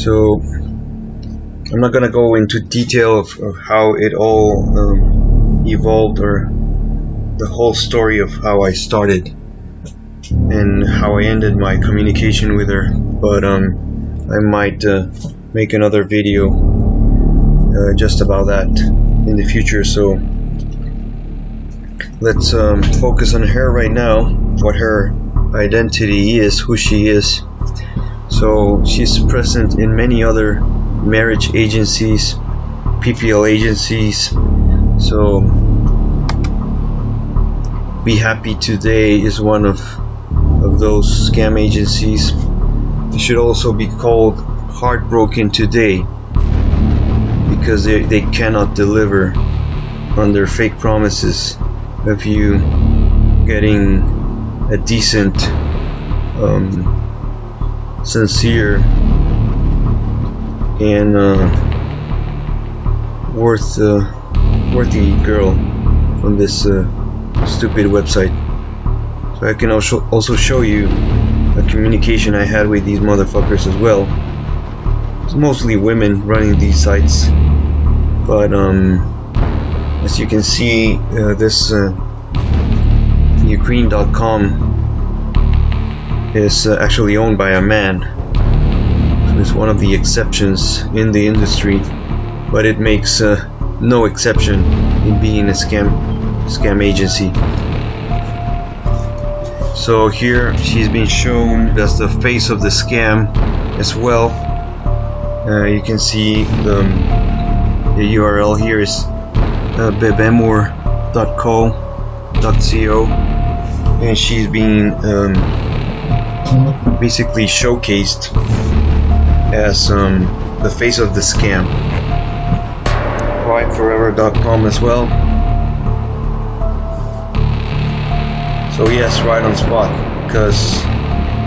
So I'm not gonna go into detail of how it all evolved, or the whole story of how I started and how I ended my communication with her, but I might make another video just about that in the future. So let's focus on her right now, what her identity is, who she is. So she's present in many other marriage agencies, PPL agencies. So Be Happy Today is one of those scam agencies. It should also be called Heartbroken Today, because they cannot deliver on their fake promises of you getting a decent, sincere, and worthy girl from this stupid website. So I can also show you a communication I had with these motherfuckers as well. It's mostly women running these sites, but as you can see, this Ukreine.com is actually owned by a man. So it's one of the exceptions in the industry, but it makes no exception in being a scam agency. So here she's been shown as the face of the scam as well. You can see the URL here is bebemor.co, and she's being basically showcased as the face of the scam. Brideforever.com as well. So yes, right on spot, because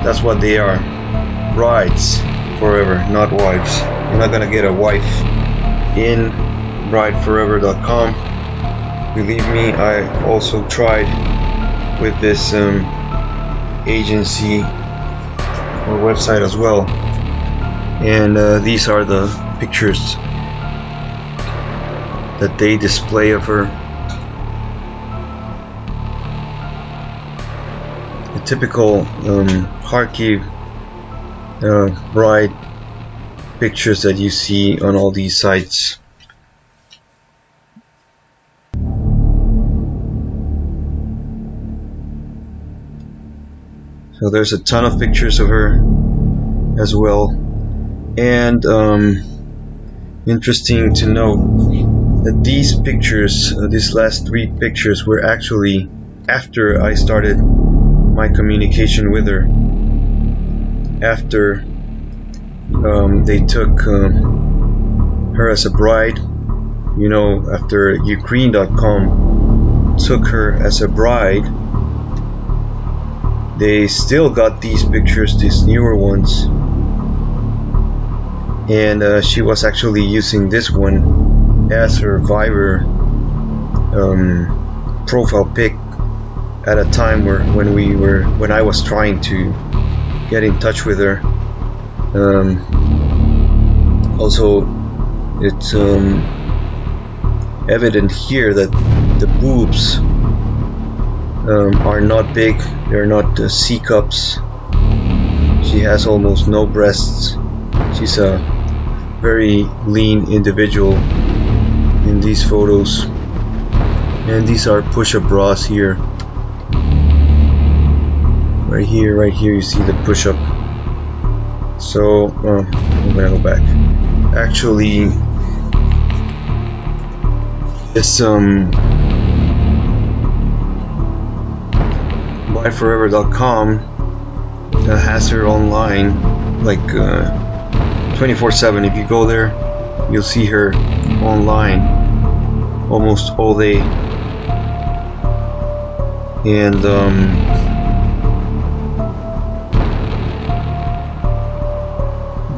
that's what they are. Brides forever, not wives. You're not gonna get a wife in brideforever.com. Believe me, I also tried with this agency or website as well, and these are the pictures that they display of her. The typical Kharkiv bride pictures that you see on all these sites. So there's a ton of pictures of her as well, and interesting to note that these pictures, these last 3 pictures, were actually after I started my communication with her. After they took her as a bride, you know, after Ukreine.com took her as a bride, they still got these pictures, these newer ones, and she was actually using this one as her Viber profile pic at a time when I was trying to get in touch with her. Also, it's evident here that the boobs are not big. They're not C cups. She has almost no breasts. She's a very lean individual in these photos, and these are push-up bras here. Right here you see the push-up. So I'm gonna go back. Actually, this brideforever.com has her online like 24/7. If you go there, you'll see her online almost all day. And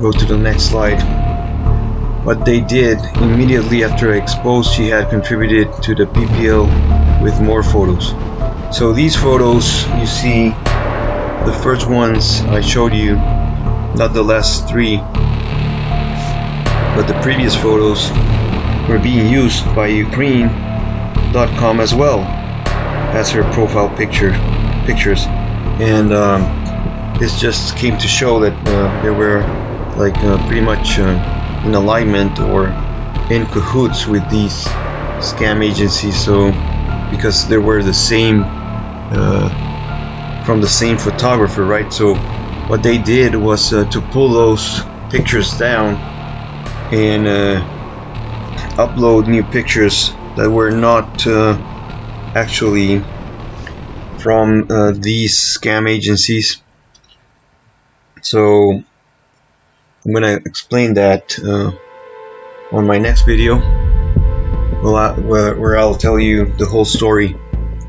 go to the next slide. What they did immediately after I exposed, she had contributed to the PPL with more photos. So these photos, you see, the first ones I showed you, not the last 3, but the previous photos were being used by Ukreine.com as well as her profile pictures, and this just came to show that they were like pretty much in alignment or in cahoots with these scam agencies. So because they were the same from the same photographer, right? So what they did was to pull those pictures down and upload new pictures that were not actually from these scam agencies. So I'm gonna explain that on my next video, where I'll tell you the whole story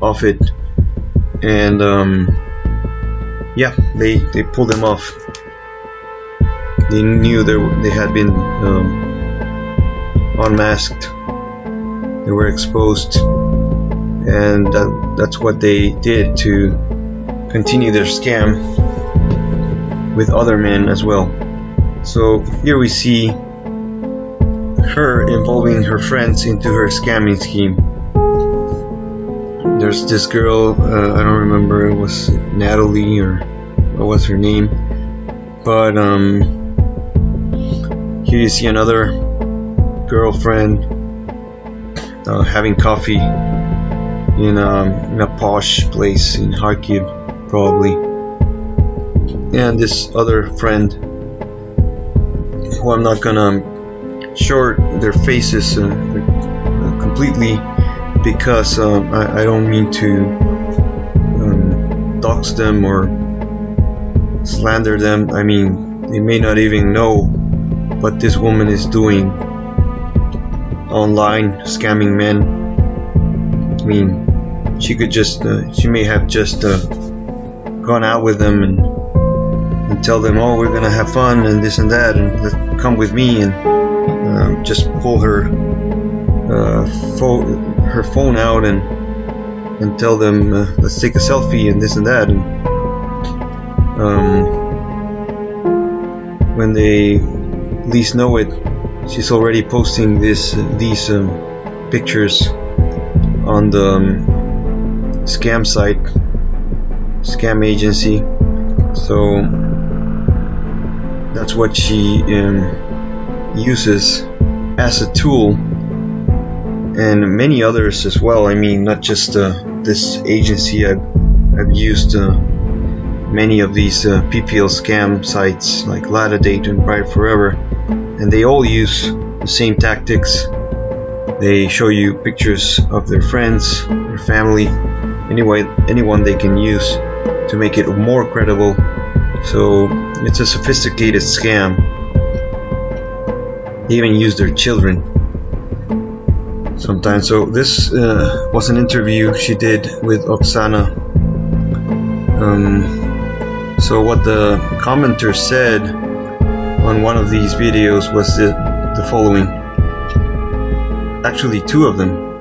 of it. And yeah, they pulled them off. They knew they had been unmasked. They were exposed, and that's what they did to continue their scam with other men as well. So here we see her involving her friends into her scamming scheme. There's this girl, I don't remember, it was Natalie or what was her name, but here you see another girlfriend having coffee in a posh place in Kharkiv, probably, and this other friend, who I'm not gonna show their faces completely, because I don't mean to dox them or slander them. I mean, they may not even know what this woman is doing online, scamming men. I mean, she could just she may have just gone out with them and tell them, oh, we're gonna have fun and this and that, and come with me, and just pull her phone out and tell them, let's take a selfie and this and that. And when they least know it, she's already posting these pictures on the scam site, scam agency. So that's what she uses as a tool, and many others as well. I mean, not just this agency. I've used many of these PPL scam sites like Latadate and Bright Forever, and they all use the same tactics. They show you pictures of their friends, their family, anyone they can use to make it more credible. So it's a sophisticated scam. They even use their children sometimes. So this was an interview she did with Oksana. So what the commenter said on one of these videos was the following. Actually, two of them.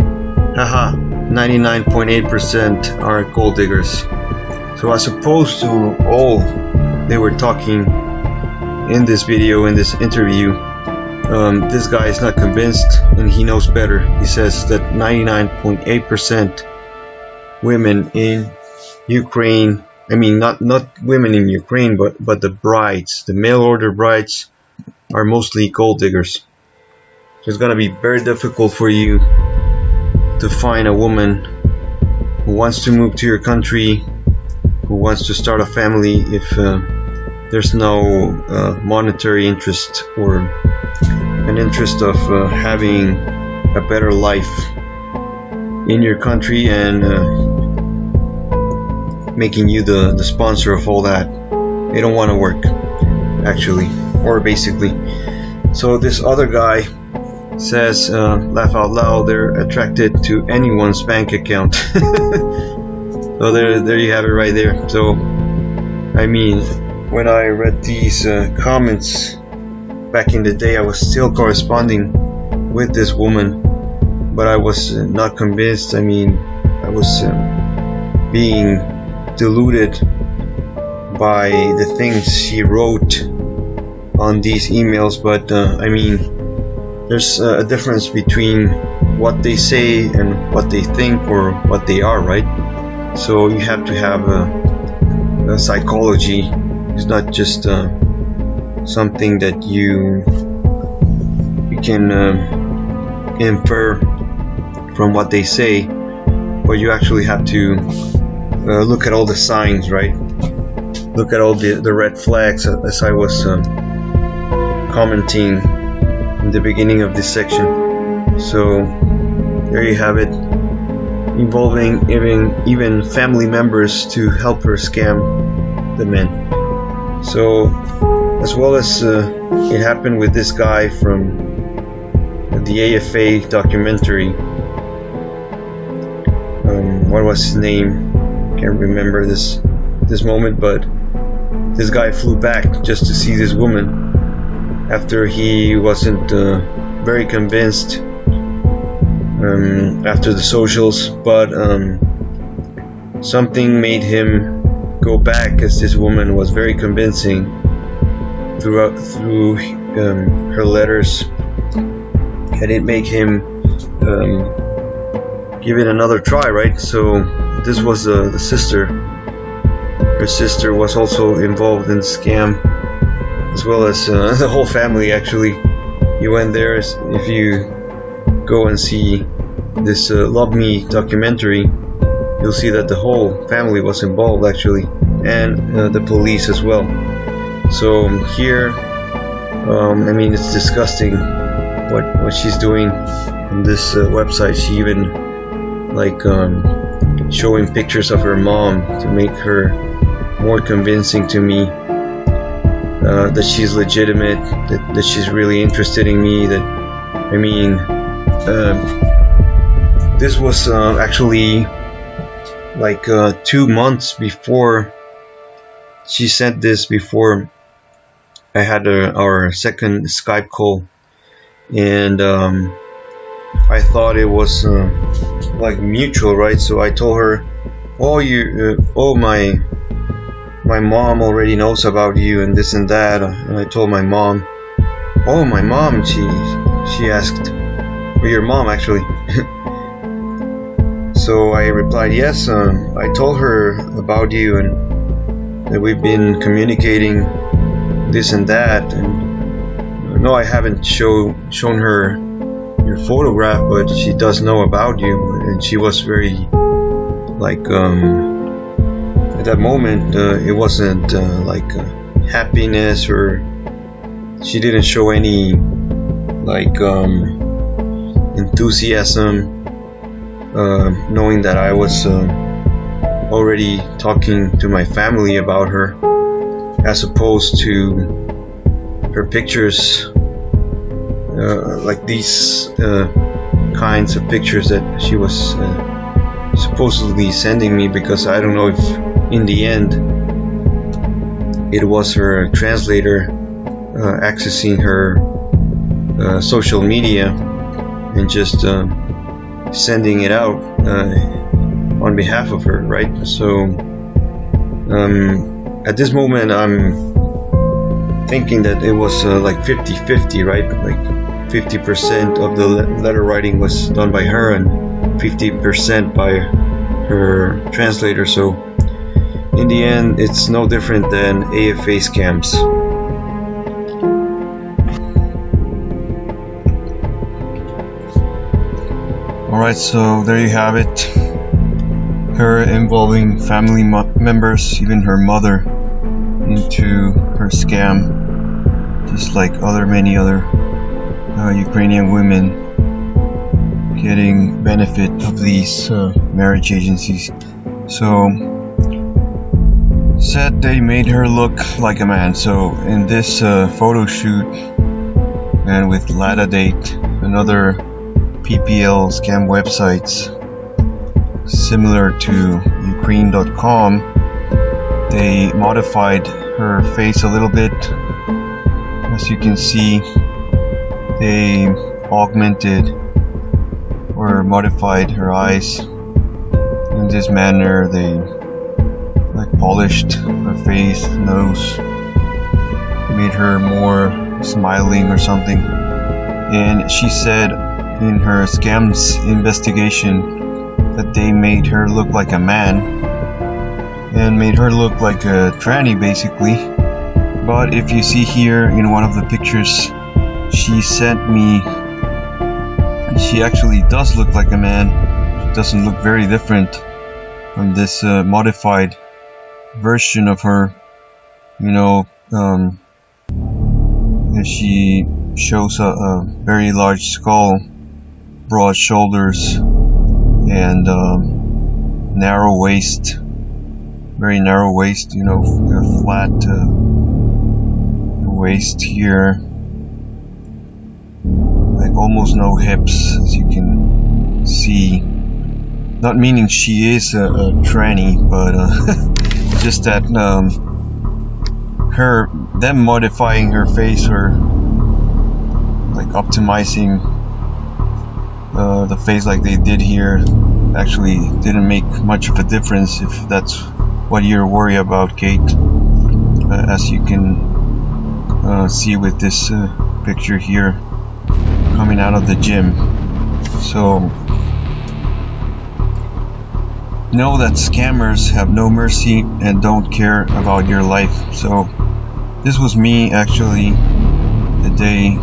Haha, 99.8% are gold diggers. So as opposed to all they were talking in this video, in this interview, this guy is not convinced, and he knows better. He says that 99.8% women in Ukraine, I mean not women in Ukraine, but the brides, the mail order brides, are mostly gold diggers. So it's gonna be very difficult for you to find a woman who wants to move to your country, who wants to start a family, if there's no monetary interest or an interest of having a better life in your country and making you the sponsor of all that. They don't want to work, actually, or basically. So this other guy says, laugh out loud, they're attracted to anyone's bank account. So there you have it right there. So I mean, when I read these comments back in the day, I was still corresponding with this woman, but I was not convinced. I mean, I was being deluded by the things she wrote on these emails. But I mean, there's a difference between what they say and what they think or what they are, right? So you have to have a psychology. It's not just something that you can infer from what they say, but you actually have to look at all the signs, right? Look at all the red flags, as I was commenting in the beginning of this section. So there you have it, involving even family members to help her scam the men. So as well as it happened with this guy from the AFA documentary. What was his name? Can't remember this moment, but this guy flew back just to see this woman after he wasn't very convinced after the socials, but something made him go back, as this woman was very convincing through her letters, and it made him give it another try, right? So this was the sister. Her sister was also involved in the scam, as well as the whole family. Actually, you went there. If you go and see this Love Me documentary, you'll see that the whole family was involved, actually, and the police as well. So here, I mean, it's disgusting what she's doing on this website. She even showing pictures of her mom to make her more convincing to me that she's legitimate, that she's really interested in me. That, I mean, this was actually 2 months before she sent this, before I had our second Skype call, and I thought it was mutual, right? So I told her, my mom already knows about you and this and that. And I told my mom, my mom, she asked, or your mom actually. So I replied, yes, I told her about you and that we've been communicating this and that. And no, I haven't shown her your photograph, but she does know about you. And she was very at that moment, it wasn't happiness, or she didn't show any enthusiasm, knowing that I was already talking to my family about her, as opposed to her pictures, these kinds of pictures that she was supposedly sending me, because I don't know if in the end it was her translator accessing her social media and just sending it out on behalf of her, right? So at this moment I'm thinking that it was 50-50, right? 50% of the letter writing was done by her and 50% by her translator. So in the end, it's no different than AFA scams. Alright, so there you have it. Her involving family members, even her mother, into her scam, just like many other Ukrainian women getting benefit of these marriage agencies. So said they made her look like a man. So in this photo shoot, and with Latadate and other PPL scam websites similar to Ukreine.com, they modified her face a little bit. As you can see, they augmented or modified her eyes in this manner. They polished her face, nose, made her more smiling or something. and she said in her scams investigation that they made her look like a man and made her look like a tranny basically. But if you see here in one of the pictures she sent me, she actually does look like a man. She doesn't look very different from this modified version of her. You know, she shows a very large skull, broad shoulders, and narrow waist, very narrow waist, you know, flat waist here, like almost no hips, as you can see. Not meaning she is a tranny, but just that them modifying her face, or like optimizing the face like they did here, actually didn't make much of a difference, if that's what you're worried about, Kate, as you can see with this picture here coming out of the gym. So know that scammers have no mercy and don't care about your life. So this was me actually the day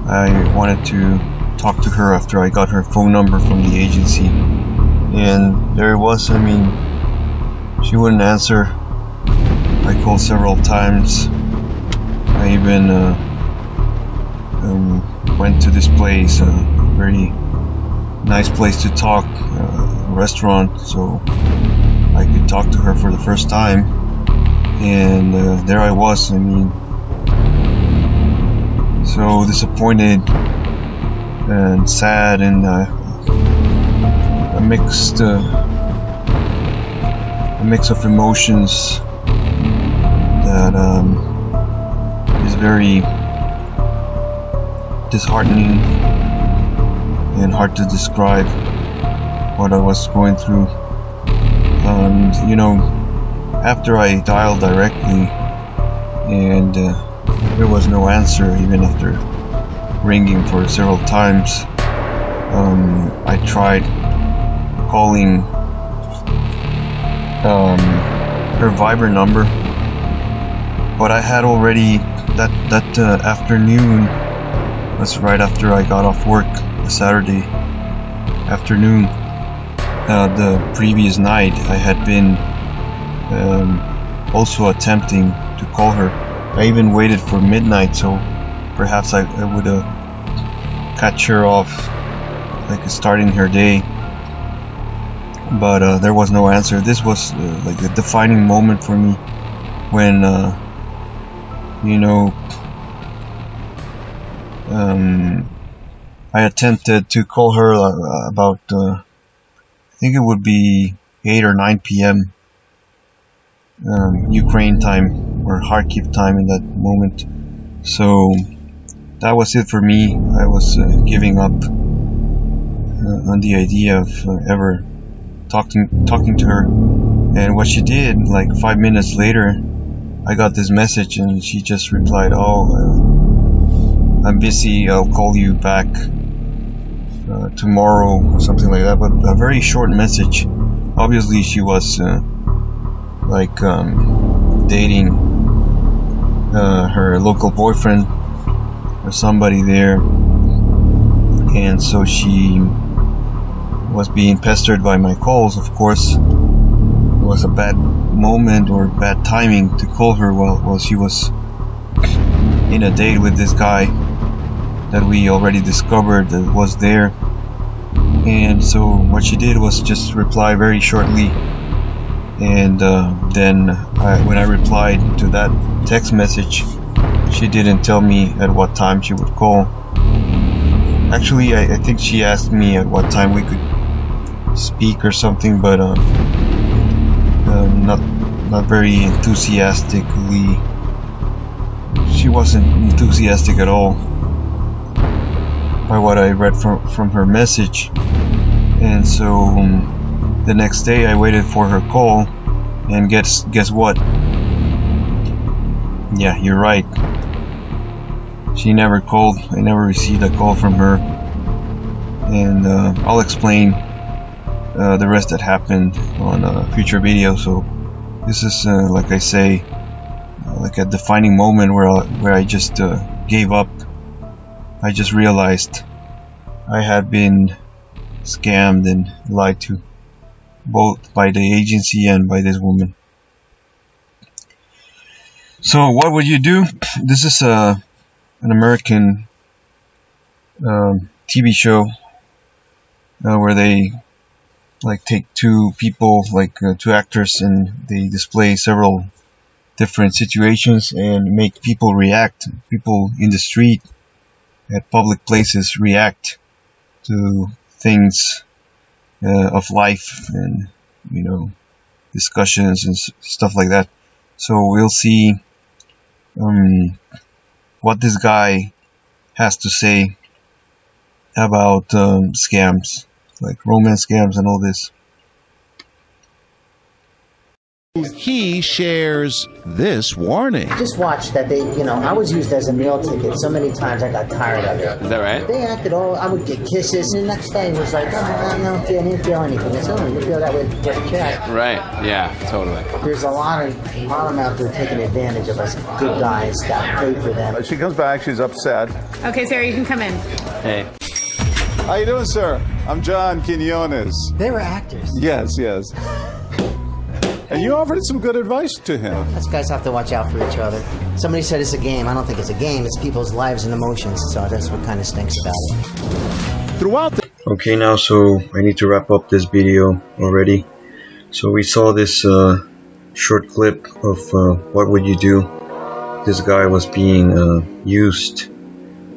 I wanted to talk to her after I got her phone number from the agency, and there it was. I mean, she wouldn't answer. I called several times. I even went to this place, a very nice place to talk, a restaurant, so I could talk to her for the first time. And there I was. I mean, so disappointed and sad, and a mix of emotions that is very disheartening and hard to describe what I was going through. You know, after I dialed directly and there was no answer, even after ringing for several times, I tried calling her Viber number, but I had already that afternoon, that's right after I got off work, the Saturday afternoon, the previous night, I had been also attempting to call her. I even waited for midnight, so perhaps I would catch her off, like starting her day. But there was no answer. This was like a defining moment for me when, you know, I attempted to call her about, I think it would be 8 or 9 p.m. Ukraine time, or Kharkiv time in that moment. So that was it for me. I was giving up on the idea of ever talking to her. And what she did, like 5 minutes later, I got this message, and she just replied, "Oh, I'm busy, I'll call you back tomorrow," or something like that. But a very short message. Obviously she was dating her local boyfriend or somebody there, and so she was being pestered by my calls. Of course, it was a bad moment or bad timing to call her while she was in a date with this guy that we already discovered that was there. And so what she did was just reply very shortly, and then when I replied to that text message, she didn't tell me at what time she would call. Actually, I think she asked me at what time we could speak or something, but not very enthusiastically. She wasn't enthusiastic at all by what I read from her message. And so the next day I waited for her call, and guess what? Yeah, you're right. She never called. I never received a call from her. And I'll explain the rest that happened on a future video. So this is, like I say, like a defining moment where I just gave up. I just realized I had been scammed and lied to, both by the agency and by this woman. So what would you do? This is an American TV show where they like take two people, like two actors, and they display several different situations and make people react. People in the street, at public places, react to things of life and, you know, discussions and stuff like that. So we'll see what this guy has to say about scams, like romance scams and all this. He shares this warning. Just watch that I was used as a meal ticket so many times I got tired of it. Is that right? They acted I would get kisses, and the next day it was like, I didn't feel anything. I said, you feel that with a cat. Right, yeah, totally. There's a lot of them out there taking advantage of us good guys that pay for them. She comes back, she's upset. Okay, Sarah, you can come in. Hey. How you doing, sir? I'm John Quinones. They were actors. Yes. And you offered some good advice to him. Us guys have to watch out for each other. Somebody said it's a game. I don't think it's a game. It's people's lives and emotions. So that's what kind of stinks about it. Throughout the Okay, now so I need to wrap up this video already. So we saw this short clip of what would you do. This guy was being used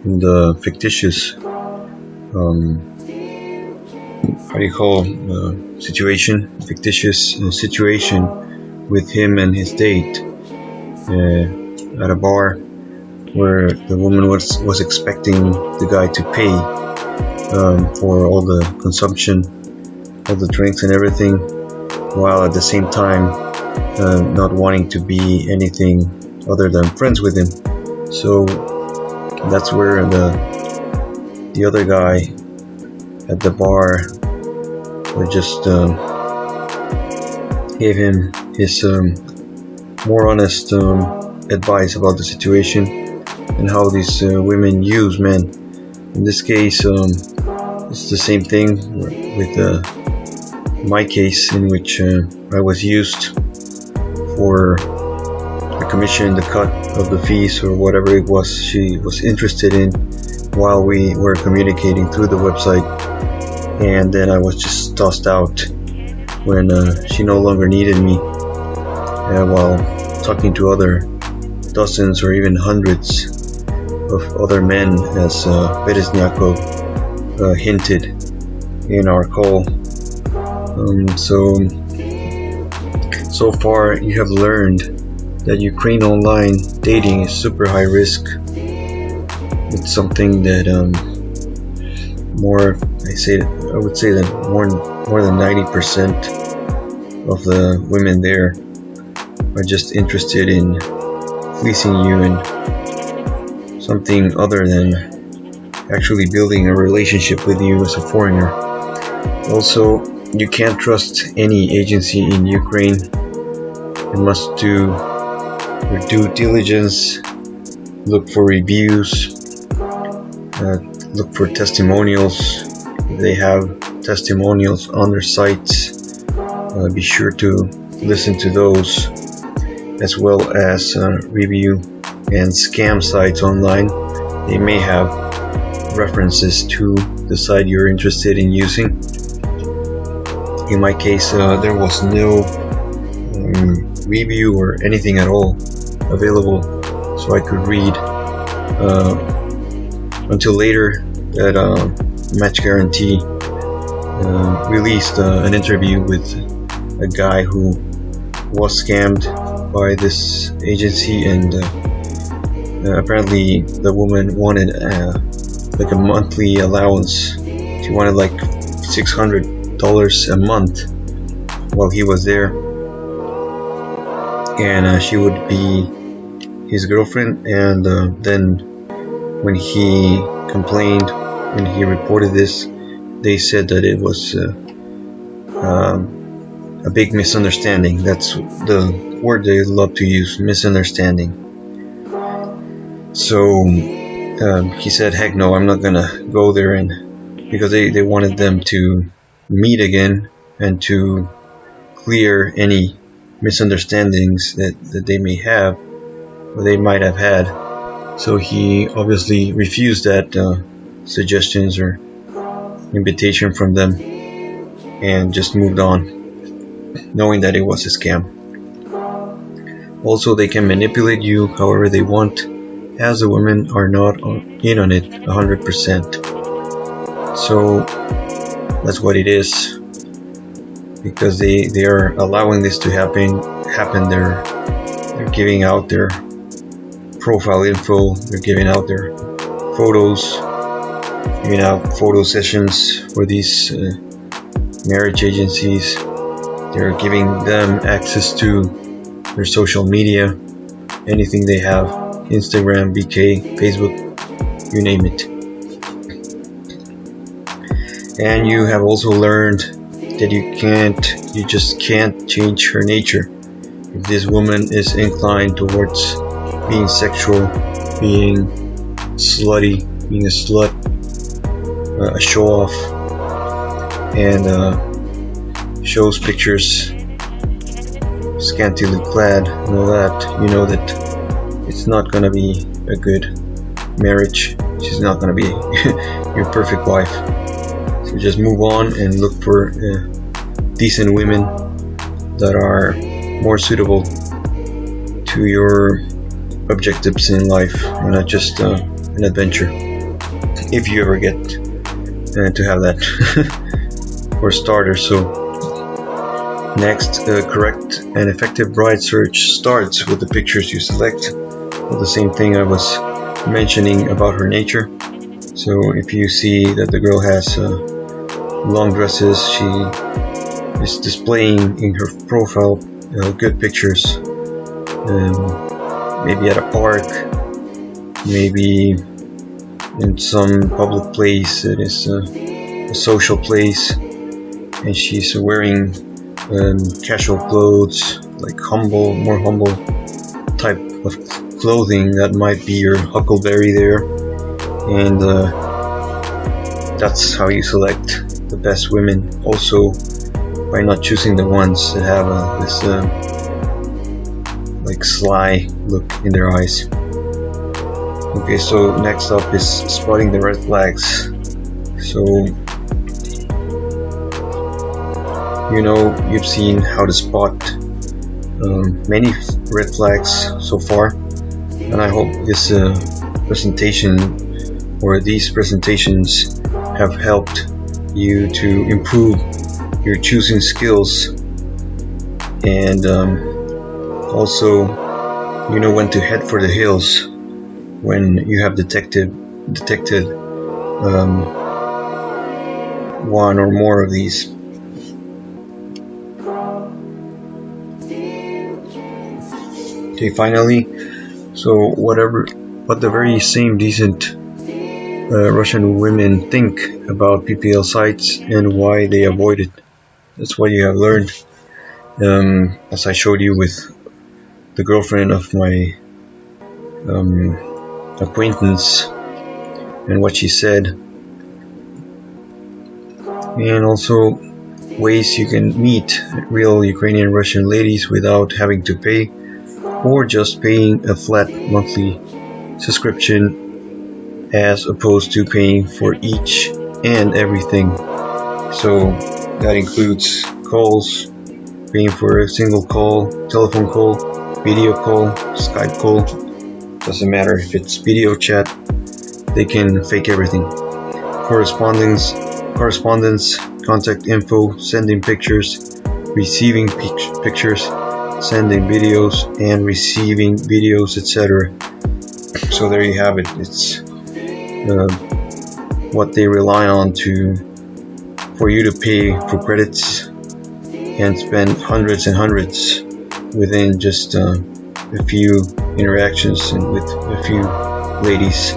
in the fictitious how do you call situation, fictitious situation with him and his date at a bar, where the woman was expecting the guy to pay for all the consumption, all the drinks and everything, while at the same time not wanting to be anything other than friends with him. So that's where the other guy at the bar just gave him his more honest advice about the situation and how these women use men. In this case, it's the same thing with my case, in which I was used for the commission, the cut of the fees, or whatever it was she was interested in while we were communicating through the website. And then I was just tossed out when she no longer needed me, while talking to other dozens or even hundreds of other men, as Bereznyakov hinted in our call. So far you have learned that Ukraine online dating is super high risk. It's something that I would say that more than 90% of the women there are just interested in fleecing you and something other than actually building a relationship with you as a foreigner. Also, you can't trust any agency in Ukraine. You must do your due diligence, look for reviews, look for testimonials. If they have testimonials on their sites, be sure to listen to those, as well as review and scam sites online. They may have references to the site you're interested in using. In my case, there was no review or anything at all available, so I could read until later that Match Guarantee released an interview with a guy who was scammed by this agency, and apparently the woman wanted like a monthly allowance. She wanted like $600 a month while he was there, and she would be his girlfriend, and then when he complained, when he reported this, they said that it was a big misunderstanding. That's the word they love to use, misunderstanding. So he said, heck no, I'm not gonna go there, and because they wanted them to meet again and to clear any misunderstandings that they may have or they might have had. So he obviously refused that suggestions or invitation from them and just moved on, knowing that it was a scam. Also, they can manipulate you however they want, as the women are not in on it 100%. So that's what it is, because they are allowing this to happen. They're giving out their profile info, they're giving out their photos, giving out photo sessions for these marriage agencies. They're giving them access to their social media, anything they have, Instagram, BK, Facebook, you name it. And you have also learned that you just can't change her nature. If this woman is inclined towards being sexual, being slutty, being a slut, a show-off, and shows pictures scantily clad and all that, you know that it's not gonna be a good marriage. She's not gonna be your perfect wife. So just move on and look for decent women that are more suitable to your objectives in life, and not just an adventure, if you ever get to have that for starters. So next, correct and effective bride search starts with the pictures you select. Well, the same thing I was mentioning about her nature. So if you see that the girl has long dresses, she is displaying in her profile good pictures, maybe at a park, maybe in some public place that is a social place, and she's wearing casual clothes, like more humble type of clothing, that might be your huckleberry there, and that's how you select the best women, also by not choosing the ones that have this like sly look in their eyes. Okay, so next up is spotting the red flags. So you've seen how to spot many red flags so far, and I hope this presentation or these presentations have helped you to improve your choosing skills, and also when to head for the hills when you have detected one or more of these. Okay, finally, so what the very same decent Russian women think about PPL sites and why they avoid it. That's what you have learned, as I showed you with the girlfriend of my acquaintance and what she said, and also ways you can meet real Ukrainian Russian ladies without having to pay, or just paying a flat monthly subscription as opposed to paying for each and everything. So that includes calls, paying for a single call, telephone call, video call, Skype call, doesn't matter if it's video chat, they can fake everything. Correspondence, contact info, sending pictures, receiving pictures, sending videos and receiving videos, etc. So there you have it. It's what they rely on for you to pay for credits and spend hundreds and hundreds within just a few interactions and with a few ladies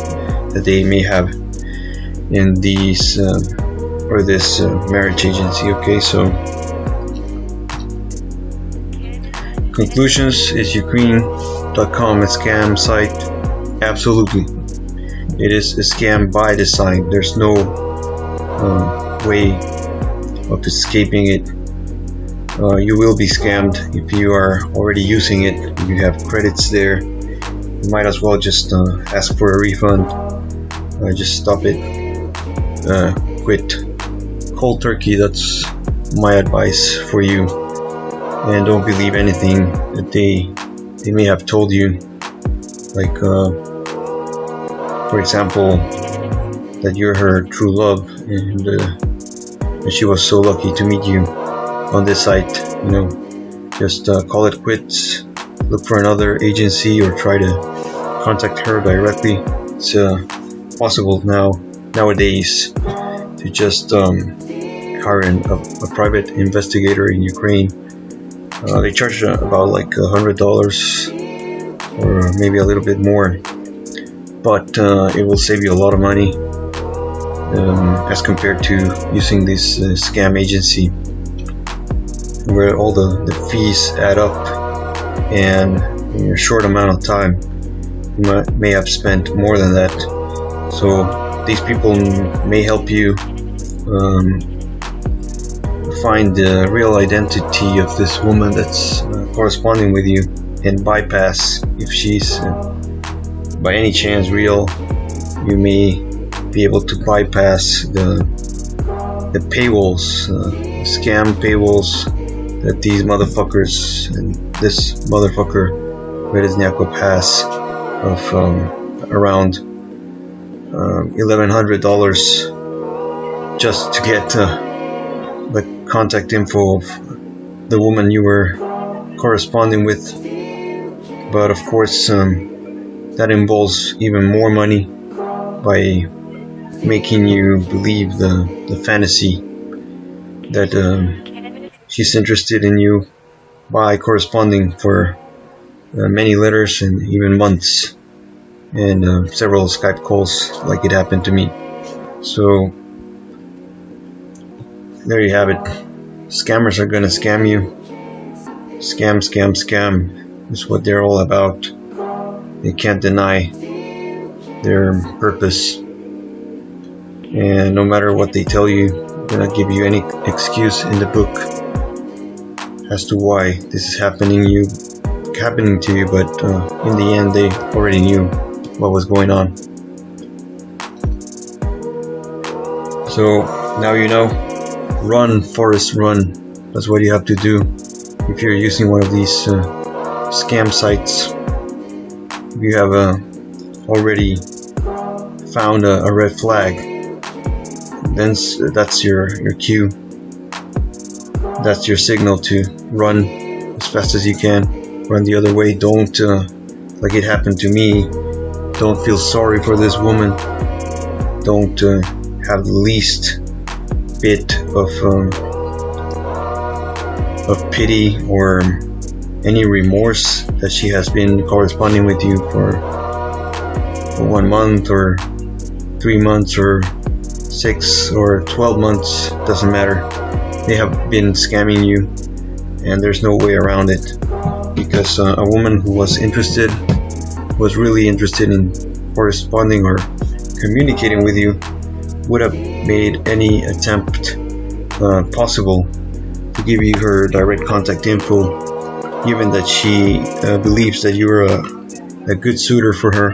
that they may have in these or this marriage agency. Okay, so conclusions: is Ukreine.com a scam site? Absolutely, it is a scam by design. There's no way of escaping it. You will be scammed if you are already using it. You have credits there. You might as well just ask for a refund. Just stop it. Quit cold turkey. That's my advice for you. And don't believe anything that they may have told you. Like, for example, that you're her true love, and she was so lucky to meet you on this site. You know, just call it quits. Look for another agency or try to contact her directly. It's possible nowadays to just hire a private investigator in Ukraine. They charge about like $100 or maybe a little bit more, but it will save you a lot of money as compared to using this scam agency, where all the fees add up, and in a short amount of time you may have spent more than that. So these people may help you find the real identity of this woman that's corresponding with you, and bypass, if she's by any chance real, you may be able to bypass the paywalls, scam paywalls that these motherfuckers and this motherfucker Bereznyakov has of around $1,100 just to get the contact info of the woman you were corresponding with. But of course, that involves even more money by making you believe the fantasy that she's interested in you by corresponding for many letters and even months, and several Skype calls, like it happened to me. So there you have it. Scammers are gonna scam you. Scam, scam, scam is what they're all about. They can't deny their purpose, and no matter what they tell you, they're not give you any excuse in the book as to why this is happening to you, but in the end they already knew what was going on. So now you know. Run, Forrest, run. That's what you have to do if you're using one of these scam sites. If you have already found a red flag, then that's your cue. That's your signal to run as fast as you can. Run the other way. Don't, like it happened to me, don't feel sorry for this woman. Don't have the least bit of pity or any remorse that she has been corresponding with you for 1 month or 3 months or 6 or 12 months. Doesn't matter. They have been scamming you, and there's no way around it, because a woman who was really interested in corresponding or communicating with you would have made any attempt possible to give you her direct contact info, given that she believes that you're a good suitor for her.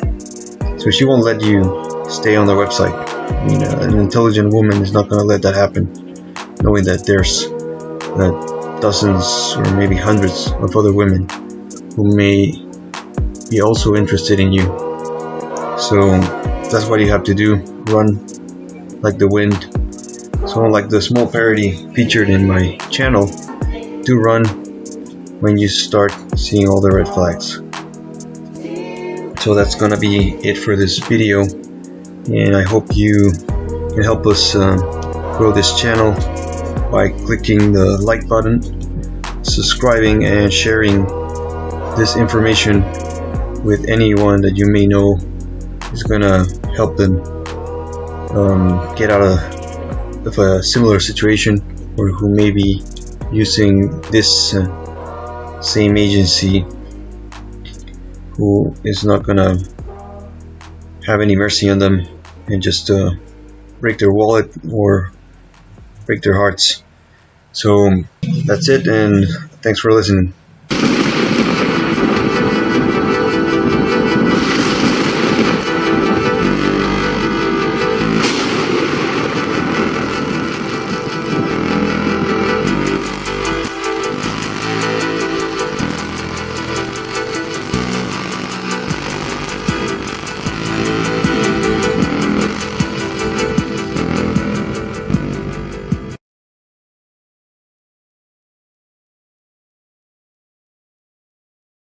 So she won't let you stay on the website. I mean, an intelligent woman is not going to let that happen, knowing that there's dozens or maybe hundreds of other women who may be also interested in you. So that's what you have to do. Run like the wind. So like the small parody featured in my channel, do run when you start seeing all the red flags. So that's gonna be it for this video, and I hope you can help us grow this channel by clicking the like button, subscribing, and sharing this information with anyone that you may know is gonna help them get out of a similar situation, or who may be using this same agency, who is not gonna have any mercy on them and just break their wallet or break their hearts. So that's it, and thanks for listening.